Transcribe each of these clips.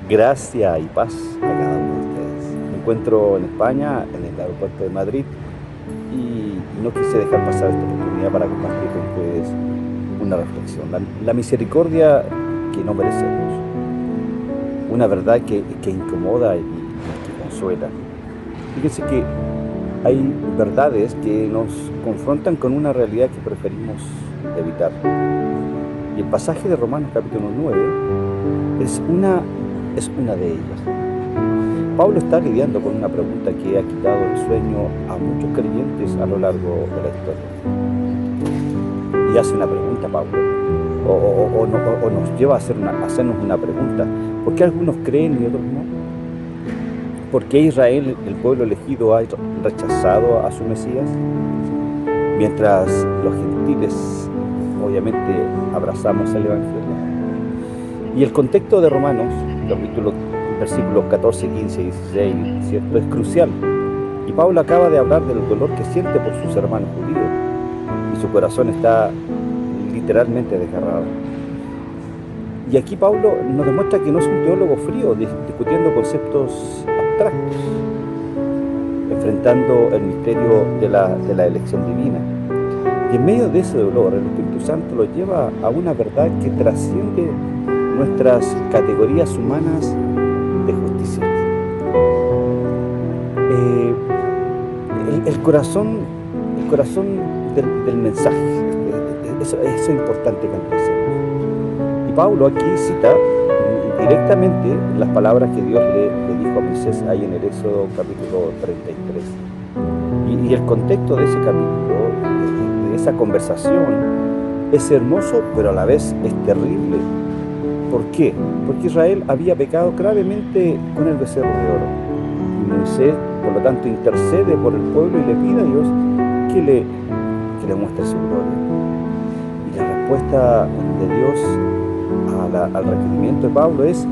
Gracia y paz a cada uno de ustedes. Me encuentro en España, en el aeropuerto de Madrid, y no quise dejar pasar esta oportunidad para compartir con ustedes una reflexión. La misericordia que no merecemos, una verdad que incomoda y que consuela. Fíjense que hay verdades que nos confrontan con una realidad que preferimos evitar. Y el pasaje de Romanos capítulo 9 es una de ellas. Pablo está lidiando con una pregunta que ha quitado el sueño a muchos creyentes a lo largo de la historia. Y hace una pregunta, Pablo, o nos lleva a hacernos una pregunta. ¿Por qué algunos creen y otros no? ¿Por qué Israel, el pueblo elegido, ha rechazado a su Mesías? Mientras los gentiles, obviamente, abrazamos el Evangelio. Y el contexto de Romanos, versículos 14, 15 y 16, ¿cierto?, es crucial. Y Pablo acaba de hablar del dolor que siente por sus hermanos judíos. Y su corazón está literalmente desgarrado. Y aquí Pablo nos demuestra que no es un teólogo frío, discutiendo conceptos abstractos, enfrentando el misterio de la elección divina. Y en medio de ese dolor, el Espíritu Santo lo lleva a una verdad que trasciende nuestras categorías humanas de justicia. El corazón del mensaje, eso es importante que empecemos. Y Pablo aquí cita directamente las palabras que Dios le dijo a Moisés ahí en el Éxodo capítulo 33. Y el contexto de ese capítulo, de esa conversación, es hermoso, pero a la vez es terrible. ¿Por qué? Porque Israel había pecado gravemente con el becerro de oro. Y Moisés, por lo tanto, intercede por el pueblo y le pide a Dios que le muestre su gloria. Y la respuesta de Dios al requerimiento de Pablo es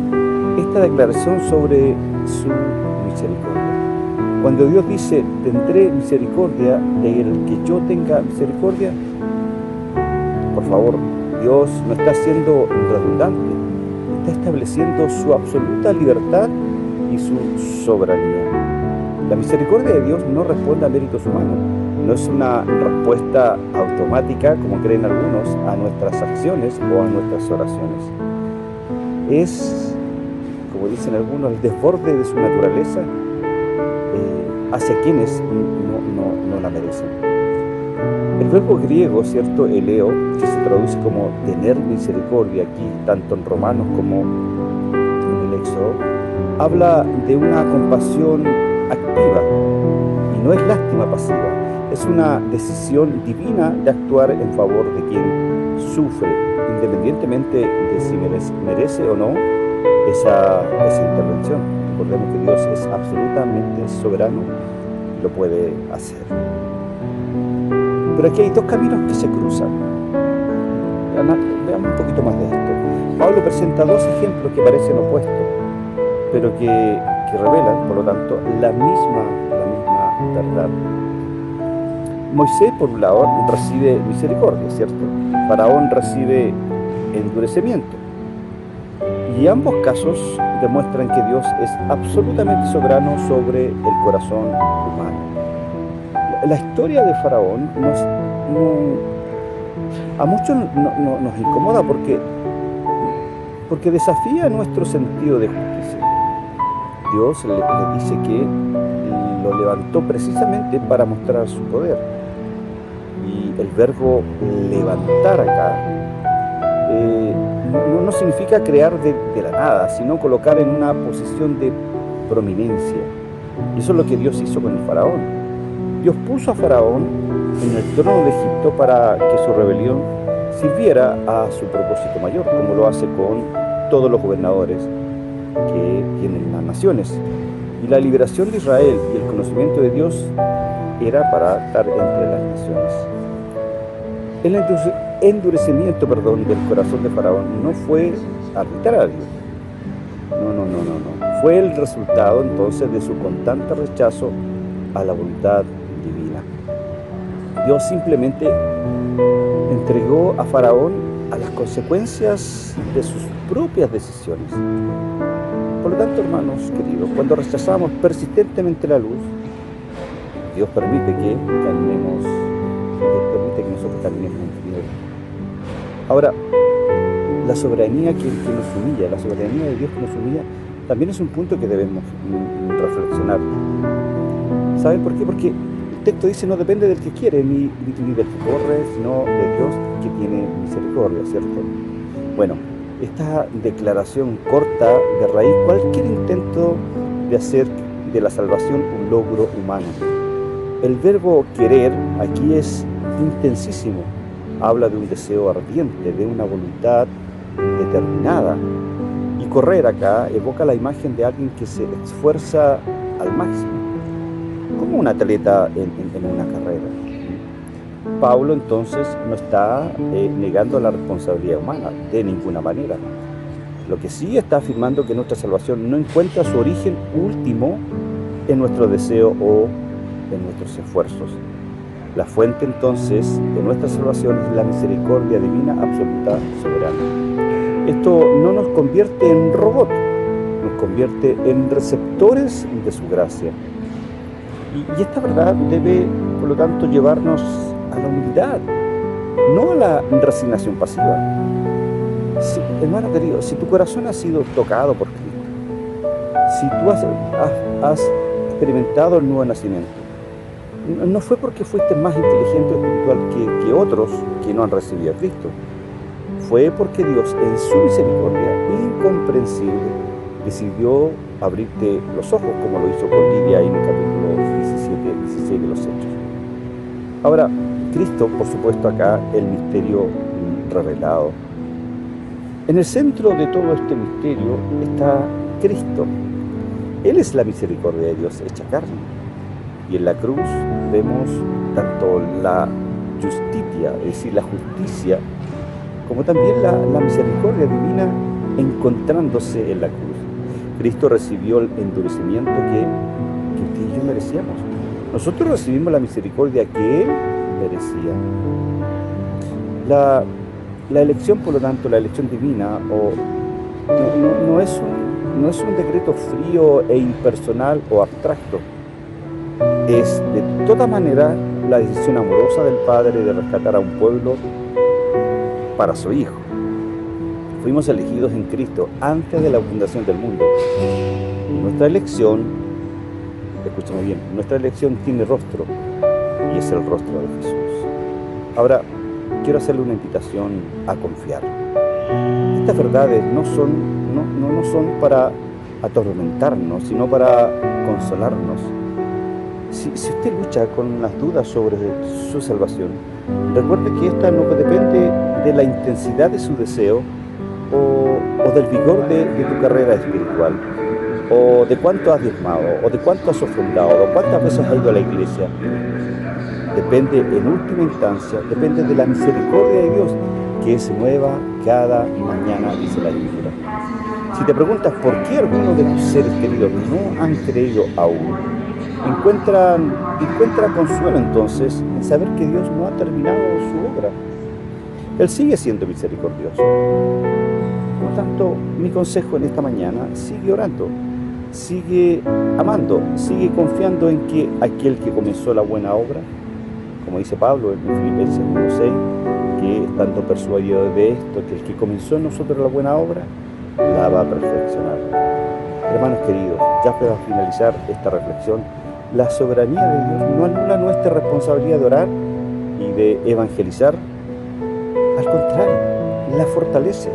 esta declaración sobre su misericordia. Cuando Dios dice, tendré misericordia del que yo tenga misericordia, por favor, Dios no está siendo redundante, está estableciendo su absoluta libertad y su soberanía. La misericordia de Dios no responde a méritos humanos, no es una respuesta automática, como creen algunos, a nuestras acciones o a nuestras oraciones. Es, como dicen algunos, el desborde de su naturaleza hacia quienes no la merecen. El verbo griego, ¿cierto?, eleo, que se traduce como tener misericordia aquí, tanto en Romanos como en el Éxodo, habla de una compasión activa y no es lástima pasiva, es una decisión divina de actuar en favor de quien sufre, independientemente de si merece o no esa intervención. Recordemos que Dios es absolutamente soberano y lo puede hacer. Pero aquí hay dos caminos que se cruzan. Veamos un poquito más de esto. Pablo presenta dos ejemplos que parecen opuestos, pero que revelan, por lo tanto, la misma verdad. Moisés, por un lado, recibe misericordia, ¿cierto? Faraón recibe endurecimiento. Y ambos casos demuestran que Dios es absolutamente soberano sobre el corazón humano. La historia de Faraón a muchos nos incomoda porque desafía nuestro sentido de justicia. Dios le dice que lo levantó precisamente para mostrar su poder. Y el verbo levantar acá no significa crear de la nada, sino colocar en una posición de prominencia. Y eso es lo que Dios hizo con el faraón. Dios puso a Faraón en el trono de Egipto para que su rebelión sirviera a su propósito mayor, como lo hace con todos los gobernadores que tienen las naciones. Y la liberación de Israel y el conocimiento de Dios era para estar entre las naciones. El endurecimiento del corazón de Faraón no fue arbitrario. No. Fue el resultado entonces de su constante rechazo a la voluntad divina. Dios simplemente entregó a Faraón a las consecuencias de sus propias decisiones. Por lo tanto, hermanos queridos, cuando rechazamos persistentemente la luz, Dios permite que caminemos, Dios permite que nosotros caminemos en tinieblas. Ahora, la soberanía que nos humilla, la soberanía de Dios que nos humilla, también es un punto que debemos reflexionar. ¿Saben por qué? Porque el texto dice no depende del que quiere ni del que corre, sino de Dios que tiene misericordia, ¿cierto? Bueno, esta declaración corta de raíz cualquier intento de hacer de la salvación un logro humano. El verbo querer aquí es intensísimo. Habla de un deseo ardiente, de una voluntad determinada. Y correr acá evoca la imagen de alguien que se esfuerza al máximo, como un atleta en una carrera. Pablo entonces no está negando la responsabilidad humana de ninguna manera. Lo que sí está afirmando que nuestra salvación no encuentra su origen último en nuestro deseo o en nuestros esfuerzos. La fuente entonces de nuestra salvación es la misericordia divina absoluta soberana. Esto no nos convierte en robot, nos convierte en receptores de su gracia. Y esta verdad debe, por lo tanto, llevarnos a la humildad, no a la resignación pasiva. Hermano querido, si tu corazón ha sido tocado por Cristo, si tú has experimentado el nuevo nacimiento, no fue porque fuiste más inteligente o espiritual que otros que no han recibido a Cristo. Fue porque Dios, en su misericordia incomprensible, decidió abrirte los ojos, como lo hizo con Lidia en el capítulo 16 de los Hechos. Ahora, Cristo, por supuesto, acá el misterio revelado. En el centro de todo este misterio está Cristo. Él es la misericordia de Dios hecha carne. Y en la cruz vemos tanto la justicia, es decir, la justicia, como también la misericordia divina encontrándose en la cruz. Cristo recibió el endurecimiento que usted y yo merecíamos. Nosotros recibimos la misericordia que Él merecía. La elección, por lo tanto, la elección divina, no es un decreto frío e impersonal o abstracto. Es de toda manera la decisión amorosa del Padre de rescatar a un pueblo para su Hijo. Fuimos elegidos en Cristo antes de la fundación del mundo. Nuestra elección, escúchame bien, nuestra elección tiene rostro y es el rostro de Jesús. Ahora, quiero hacerle una invitación a confiar. Estas verdades no son para atormentarnos, sino para consolarnos. Si usted lucha con las dudas sobre su salvación, recuerde que esta no depende de la intensidad de su deseo o del vigor de tu carrera espiritual, o de cuánto has diezmado, o de cuánto has ofrendado, o cuántas veces has ido a la iglesia. Depende, en última instancia, depende de la misericordia de Dios, que es nueva cada mañana, dice la Escritura. Si te preguntas por qué algunos de tus seres queridos no han creído aún, encuentra consuelo entonces en saber que Dios no ha terminado su obra. Él sigue siendo misericordioso. Por lo tanto, mi consejo en esta mañana: sigue orando, sigue amando, sigue confiando en que aquel que comenzó la buena obra, como dice Pablo en Filipenses 1:6, que estando persuadido de esto, que el que comenzó en nosotros la buena obra, la va a perfeccionar. Hermanos queridos, ya para finalizar esta reflexión, la soberanía de Dios no anula nuestra responsabilidad de orar y de evangelizar. Al contrario, la fortalece.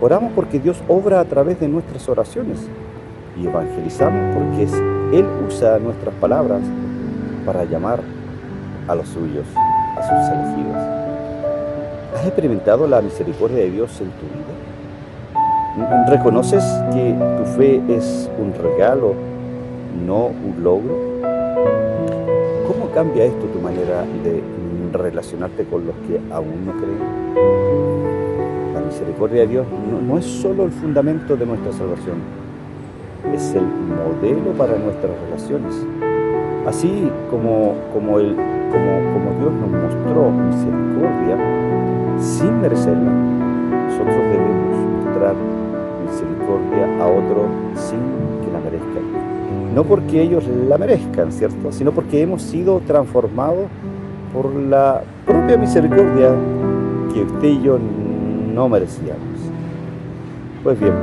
Oramos porque Dios obra a través de nuestras oraciones y evangelizamos porque Él usa nuestras palabras para llamar a los suyos, a sus elegidos. ¿Has experimentado la misericordia de Dios en tu vida? ¿Reconoces que tu fe es un regalo, no un logro? ¿Cómo cambia esto tu manera de relacionarte con los que aún no creen? La misericordia de Dios no es solo el fundamento de nuestra salvación, es el modelo para nuestras relaciones. Así como Dios nos mostró misericordia sin merecerla, nosotros debemos mostrar misericordia a otros sin que la merezcan. No porque ellos la merezcan, ¿cierto? Sino porque hemos sido transformados por la propia misericordia que usted y yo no merecíamos. Pues bien,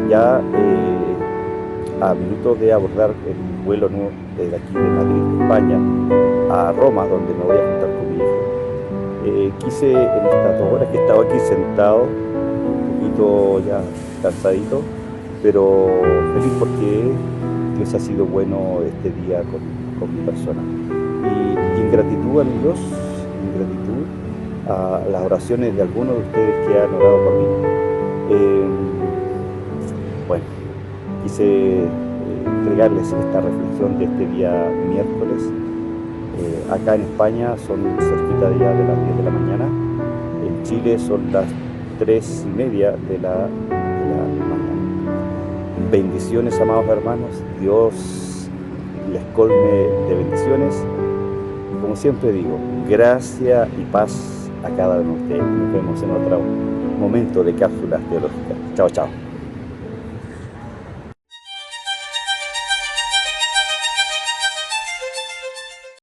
ya a minutos de abordar el vuelo de aquí de Madrid, España, a Roma, donde me voy a juntar con mi hijo, quise en estas 2 horas que he estado aquí sentado, un poquito ya cansadito, pero feliz porque Dios ha sido bueno este día con mi persona. Y en gratitud a mi Dios, en gratitud a las oraciones de algunos de ustedes que han orado por mí, bueno, quise entregarles esta reflexión de este día miércoles. Acá en España son cerquita ya de las 10 de la mañana, en Chile son las 3:30 de la mañana. Bendiciones, amados hermanos, Dios les colme de bendiciones. Como siempre digo, gracia y paz a cada uno de ustedes. Nos vemos en otro momento de cápsulas teológicas. Chao, chao.